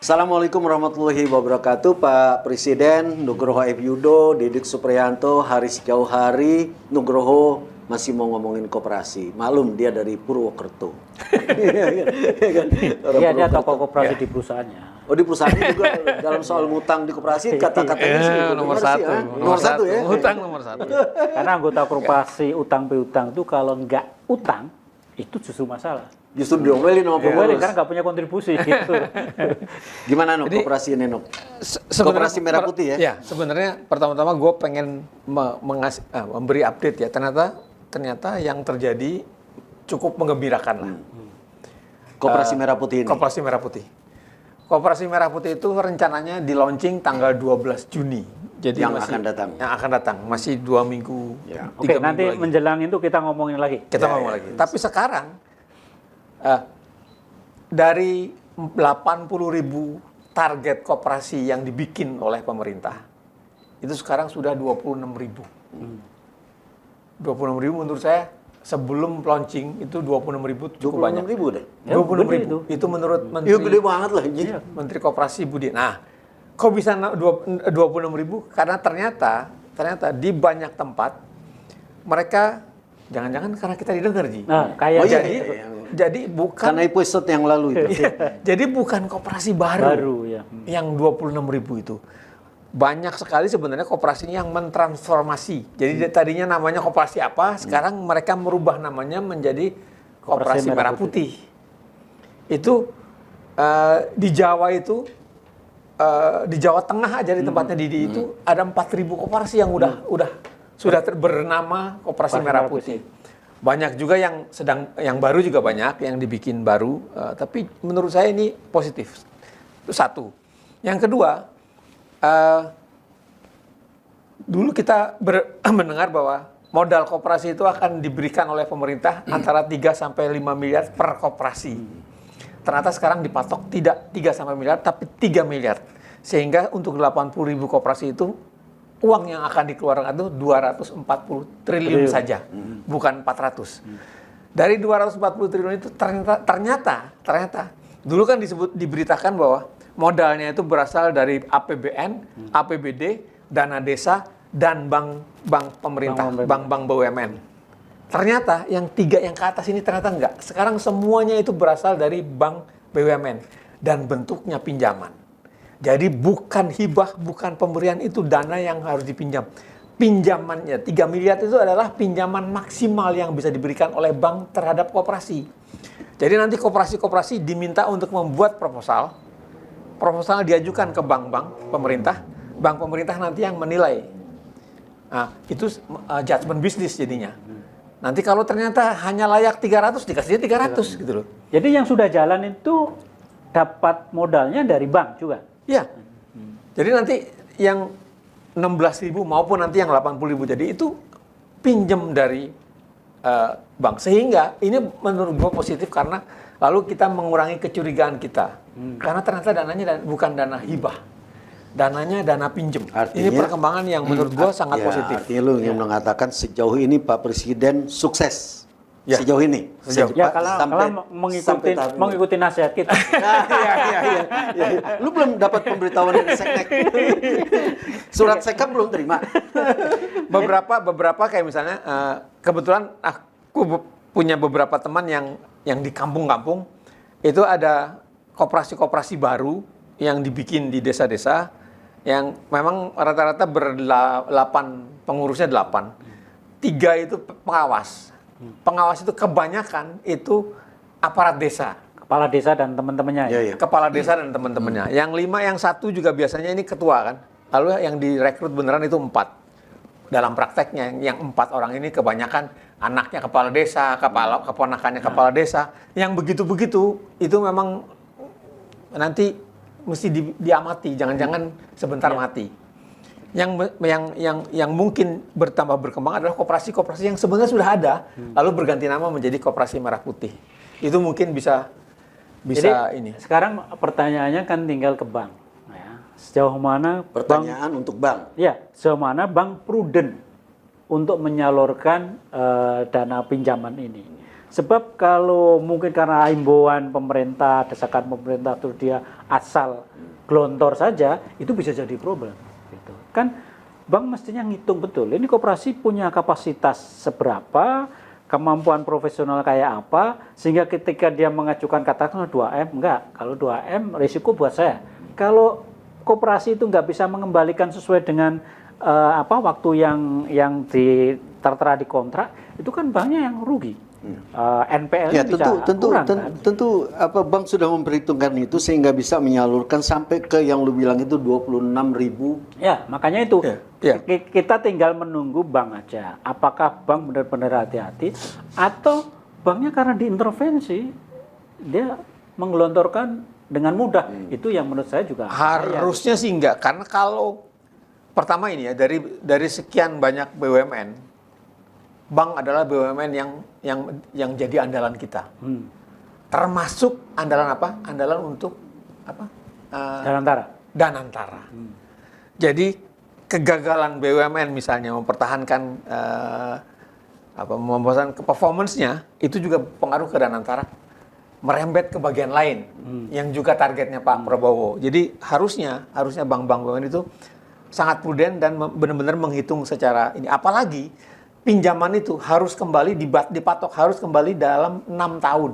Assalamualaikum warahmatullahi wabarakatuh, Pak Presiden Nugroho F. Yudo, Didik Supriyanto, hari sejauh hari Nugroho masih mau ngomongin koperasi. Maklum dia dari Purwokerto. Iya, dia tokoh koperasi di perusahaannya. Oh, di perusahaan juga dalam soal ngutang di koperasi kata-katanya sih nomor satu. Nomor satu ya. Utang nomor satu. Karena anggota koperasi utang piutang itu kalau nggak utang itu justru masalah. Justru diomelin sama pengurus. Karena nggak punya kontribusi gitu. Gimana Nok koperasi ini Nok? Koperasi Merah Putih ya? Ya, sebenarnya pertama-tama gue pengen memberi update ya. Ternyata yang terjadi cukup menggembirakan lah. Koperasi Merah Putih ini. Koperasi Merah Putih. Koperasi Merah Putih itu rencananya di launching tanggal 12 Juni. Jadi yang akan datang. Yang akan datang. Masih 2 minggu. Ya. Oke, 3 nanti minggu lagi. menjelang itu kita ngomongin lagi. Kita ngomong lagi. Tapi sekarang dari 80.000 target koperasi yang dibikin oleh pemerintah, itu sekarang sudah 26.000. 26.000 menurut saya sebelum launching itu 26.000 cukup banyak. 26.000 deh. Ya, 26.000 itu menurut Menteri. Iya gede banget lah ini. Menteri Koperasi Budi. Nah, kok bisa 26.000? Karena ternyata di banyak tempat mereka jangan-jangan karena kita didengar Ji. Nah, kayak Oh, iya, jadi iya. jadi bukan Karena episode yang lalu itu. jadi bukan koperasi baru ya. yang 26.000 itu. Banyak sekali sebenarnya koperasi yang mentransformasi. Jadi tadinya namanya koperasi apa, sekarang mereka merubah namanya menjadi Koperasi Merah Putih. Itu di Jawa itu di Jawa Tengah aja di tempatnya Didi itu ada 4.000 koperasi yang sudah bernama Koperasi Merah Putih. Banyak juga yang baru juga banyak yang dibikin baru, tapi menurut saya ini positif. Itu satu. Yang kedua, dulu kita mendengar bahwa modal koperasi itu akan diberikan oleh pemerintah antara 3 sampai 5 miliar per koperasi. Ternyata sekarang dipatok tidak 3 sampai miliar tapi 3 miliar. Sehingga untuk 80.000 koperasi itu uang yang akan dikeluarkan itu 240 triliun saja, bukan 400. Dari 240 triliun itu ternyata dulu kan diberitakan bahwa modalnya itu berasal dari APBN, APBD, dana desa, dan bank pemerintah, bank BUMN. Ternyata yang 3 yang ke atas ini ternyata enggak. Sekarang semuanya itu berasal dari bank BUMN dan bentuknya pinjaman. Jadi bukan hibah, bukan pemberian, itu dana yang harus dipinjam. Pinjamannya 3 miliar itu adalah pinjaman maksimal yang bisa diberikan oleh bank terhadap koperasi. Jadi nanti koperasi-koperasi diminta untuk membuat proposal diajukan ke bank-bank pemerintah, bank pemerintah nanti yang menilai. Nah, itu judgement bisnis jadinya. Nanti kalau ternyata hanya layak 300, dikasih 300 gitu loh. Jadi yang sudah jalan itu dapat modalnya dari bank juga? Iya. Jadi nanti yang 16.000 maupun nanti yang 80.000 jadi itu pinjam dari bank. Sehingga ini menurut gue positif karena lalu kita mengurangi kecurigaan kita. Karena ternyata dananya bukan dana hibah. Dananya dana pinjem. Ini perkembangan yang menurut gue sangat positif. Artinya lu ingin mengatakan sejauh ini Pak Presiden sukses. Ya. Sejauh ini. Ya kalau mengikuti nasihat kita. Lu belum dapat pemberitahuan dari Seknek. Surat Sekap belum terima. Beberapa kayak misalnya kebetulan aku punya beberapa teman yang di kampung-kampung itu ada koperasi-koperasi baru yang dibikin di desa-desa yang memang rata-rata pengurusnya 8. 3 itu pengawas. Pengawas itu kebanyakan itu aparat desa. Kepala desa dan teman-temannya. Ya. Kepala desa dan teman-temannya. Yang 5, yang 1 juga biasanya ini ketua kan. Lalu yang direkrut beneran itu 4. Dalam prakteknya yang 4 orang ini kebanyakan anaknya kepala desa, keponakannya kepala desa. Yang begitu-begitu itu memang nanti mesti diamati, jangan-jangan sebentar mati. Yang mungkin bertambah berkembang adalah koperasi-koperasi yang sebenarnya sudah ada, lalu berganti nama menjadi Koperasi Merah Putih. Itu mungkin bisa Jadi, ini. Sekarang pertanyaannya kan tinggal ke bank. Ya. Sejauh mana pertanyaan untuk bank? Ya, sejauh mana bank prudent untuk menyalurkan dana pinjaman ini? Sebab kalau mungkin karena himbauan pemerintah, desakan pemerintah, terus dia asal gelontor saja, itu bisa jadi problem. Gitu. Kan bank mestinya ngitung betul, ini koperasi punya kapasitas seberapa, kemampuan profesional kayak apa, sehingga ketika dia mengajukan katakanlah 2M, enggak, kalau 2M risiko buat saya. Kalau koperasi itu nggak bisa mengembalikan sesuai dengan waktu yang tertera di kontrak, itu kan banknya yang rugi. NPL-nya Ya bisa kurang, kan? tentu bank sudah memperhitungkan itu sehingga bisa menyalurkan sampai ke yang lu bilang itu 26.000. Ya, makanya itu Ya. kita tinggal menunggu bank aja. Apakah bank benar-benar hati-hati atau banknya karena diintervensi dia menggelontorkan dengan mudah. Itu yang menurut saya juga Harusnya sih enggak, karena kalau pertama ini ya dari sekian banyak BUMN, bank adalah BUMN yang jadi andalan kita. Termasuk andalan apa? Andalan untuk apa? Danantara. Jadi kegagalan BUMN misalnya mempertahankan mempertahankan performance-nya itu juga pengaruh ke Danantara, merembet ke bagian lain yang juga targetnya Pak Prabowo. Jadi harusnya bank-bank BUMN itu sangat prudent dan benar-benar menghitung secara ini. Apalagi pinjaman itu harus kembali dipatok harus kembali dalam 6 tahun.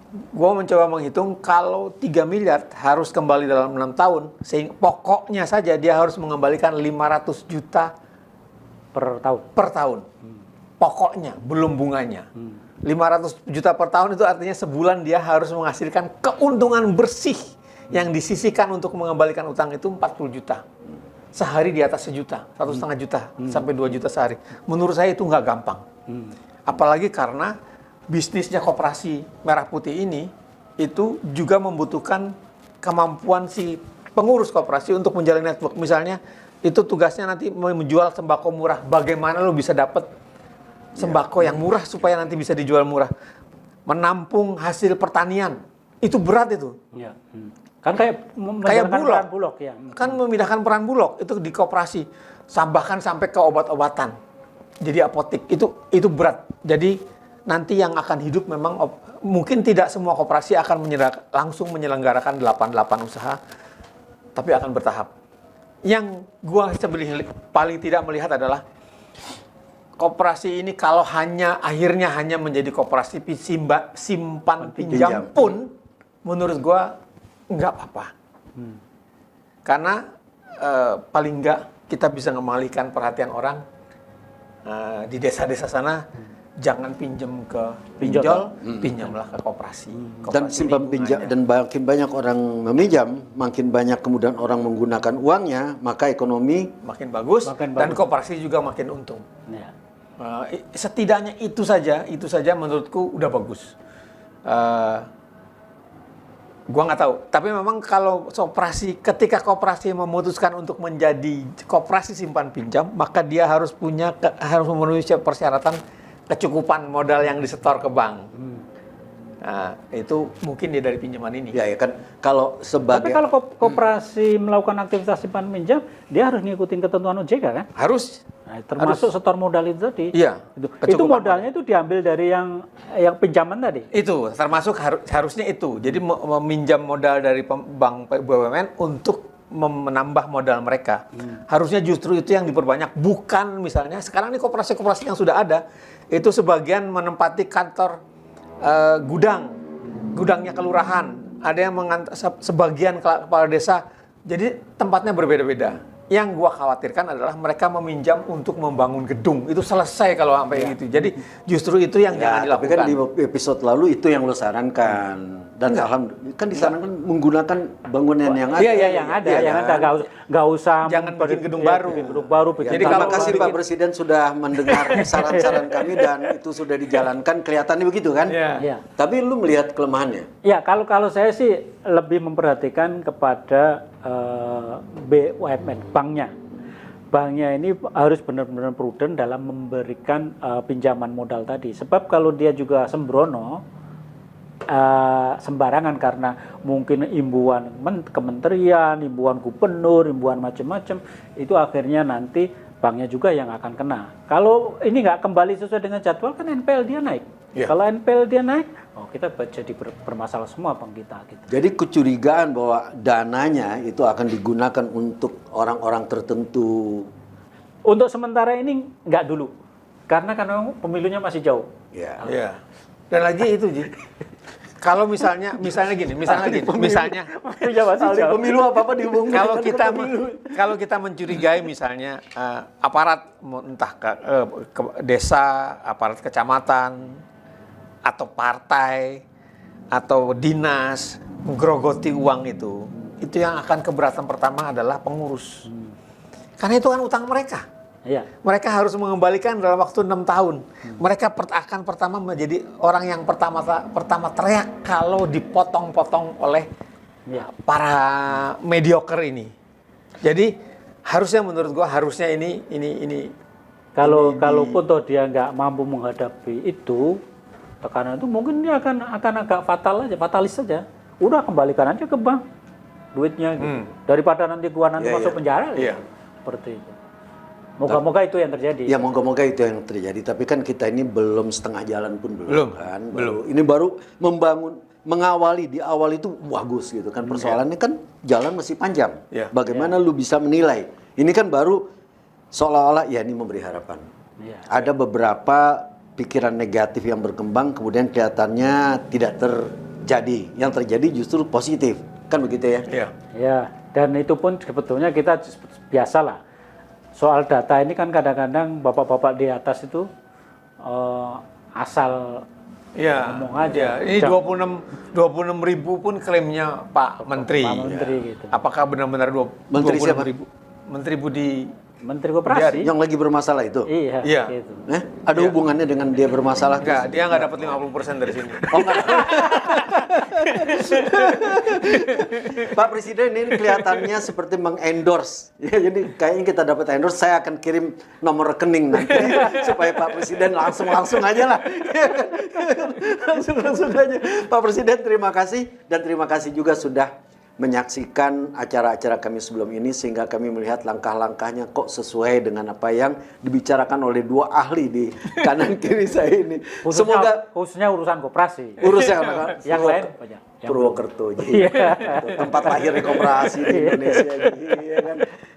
Gue mencoba menghitung kalau 3 miliar harus kembali dalam 6 tahun, sehingga pokoknya saja dia harus mengembalikan 500 juta per tahun. Pokoknya, belum bunganya. 500 juta per tahun itu artinya sebulan dia harus menghasilkan keuntungan bersih yang disisihkan untuk mengembalikan utang itu 40 juta. Sehari di atas 1 juta, 1,5 juta sampai 2 juta sehari. Menurut saya itu nggak gampang. Apalagi karena bisnisnya koperasi merah putih ini itu juga membutuhkan kemampuan si pengurus koperasi untuk menjalin network. Misalnya itu tugasnya nanti menjual sembako murah. Bagaimana lo bisa dapat sembako yang murah supaya nanti bisa dijual murah? Menampung hasil pertanian itu berat itu. Ya. Kan kayak memindahkan Bulog ya. Kan memindahkan peran Bulog itu di koperasi. Bahkan sampai ke obat-obatan. Jadi apotek itu berat. Jadi nanti yang akan hidup memang mungkin tidak semua koperasi akan langsung menyelenggarakan 88 usaha, tapi akan bertahap. Yang gua paling tidak melihat adalah koperasi ini kalau akhirnya hanya menjadi koperasi simpan pinjam pun, menurut gua nggak apa-apa. Karena paling nggak kita bisa mengalihkan perhatian orang di desa-desa sana. Jangan pinjam ke pinjol, pinjamlah ke koperasi. Dan simpan pinjam dan makin banyak orang meminjam, makin banyak kemudian orang menggunakan uangnya, maka ekonomi makin bagus dan koperasi juga makin untung. Ya. Setidaknya itu saja menurutku udah bagus. Gua nggak tahu, tapi memang kalau ketika koperasi memutuskan untuk menjadi koperasi simpan pinjam, maka dia harus memenuhi persyaratan kecukupan modal yang disetor ke bank. Nah, itu mungkin dia dari pinjaman ini. ya kan kalau Tapi kalau koperasi melakukan aktivitas simpan pinjam, dia harus ngikutin ketentuan OJK kan? Harus. Nah, termasuk setor modal itu tadi. Iya. Itu modalnya itu diambil dari yang pinjaman tadi. Itu termasuk harusnya itu. Jadi meminjam modal dari bank BUMN untuk menambah modal mereka. Harusnya justru itu yang diperbanyak, bukan misalnya sekarang ini koperasi-koperasi yang sudah ada itu sebagian menempati kantor gudangnya kelurahan, ada yang sebagian kepala desa. Jadi tempatnya berbeda-beda. Yang gua khawatirkan adalah mereka meminjam untuk membangun gedung. Itu selesai kalau sampai gitu. Jadi justru itu yang jangan dilakukan. Tapi kan di episode lalu itu yang lo sarankan. Dan alhamdulillah kan disarankan menggunakan bangunan yang ada. Iya, yang ada, nggak usah jangan bikin gedung baru. Jadi terima kasih Pak Presiden sudah mendengar saran-saran kami dan itu sudah dijalankan. Kelihatannya begitu kan? Iya. Tapi lu melihat kelemahannya? Ya, kalau saya sih lebih memperhatikan kepada BUMN, banknya. Banknya ini harus benar-benar prudent dalam memberikan pinjaman modal tadi. Sebab kalau dia juga sembrono, sembarangan karena mungkin imbuan kementerian, imbuan gubernur, imbuan macam-macam, itu akhirnya nanti banknya juga yang akan kena. Kalau ini nggak kembali sesuai dengan jadwal kan NPL dia naik. Iya. Kalau NPL dia naik, kita jadi bermasalah semua bank kita. Gitu. Jadi kecurigaan bahwa dananya itu akan digunakan untuk orang-orang tertentu. Untuk sementara ini nggak dulu, karena pemilunya masih jauh. Ya. Iya. Dan lagi itu, Ji. Kalau misalnya gini, Pemilunya masih Ahli jauh. pemilu apa-apa dihubungkan dengan kalau kita mencurigai misalnya aparat entah ke desa, aparat kecamatan atau partai atau dinas menggerogoti uang itu yang akan keberatan pertama adalah pengurus. Karena itu kan utang mereka. Iya. Mereka harus mengembalikan dalam waktu 6 tahun. Mereka akan pertama menjadi orang yang pertama teriak kalau dipotong-potong oleh Iya. para mediocre ini. Jadi harusnya menurut gua harusnya ini Kalaupun toh dia nggak mampu menghadapi itu, tekanan itu mungkin dia akan agak fatalis saja. Udah kembalikan aja ke bank duitnya gitu. Daripada nanti gua masuk penjara gitu. Iya. Seperti itu. Moga-moga itu yang terjadi. Ya moga-moga itu yang terjadi. Tapi kan kita ini belum setengah jalan pun belum kan. Belum. Ini baru mengawali, di awal itu bagus gitu kan. Persoalannya kan jalan masih panjang. Ya. Bagaimana lu bisa menilai? Ini kan baru seolah-olah ya ini memberi harapan. Iya. Ada beberapa pikiran negatif yang berkembang kemudian kelihatannya tidak terjadi. Yang terjadi justru positif. Kan begitu ya? Iya. Ya, dan itu pun sebetulnya kita biasalah. Soal data ini kan kadang-kadang bapak-bapak di atas itu asal Iya. ngomong aja. Ini 26 ribu pun klaimnya Pak Menteri. Pak Menteri gitu. Apakah benar-benar Menteri 26 siapa? ribu? Menteri Budi. Menteri Koperasi. Yang lagi bermasalah itu? Iya, Iya. gitu. Ada hubungannya dengan dia bermasalah? Enggak, dia nggak dapat 50% dari sini. Oh enggak. Pak Presiden ini kelihatannya seperti mengendorse. Ya, jadi kayaknya kita dapat endorse, saya akan kirim nomor rekening nanti supaya Pak Presiden langsung aja lah. langsung aja. Pak Presiden terima kasih dan terima kasih juga sudah menyaksikan acara-acara kami sebelum ini sehingga kami melihat langkah-langkahnya kok sesuai dengan apa yang dibicarakan oleh dua ahli di kanan kiri saya ini. Khususnya urusan koperasi. Urusnya yang lain banyak. Purwokerto, tempat lahir koperasi di Indonesia. Iya kan?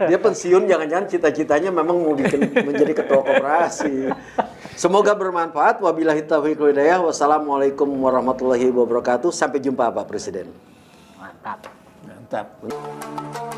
Dia pensiun, jangan-jangan cita-citanya memang mau menjadi ketua koperasi. Semoga bermanfaat. Wabillahi taufiq wal hidayah. Wassalamualaikum warahmatullahi wabarakatuh. Sampai jumpa Pak Presiden. Mantap. Mantap.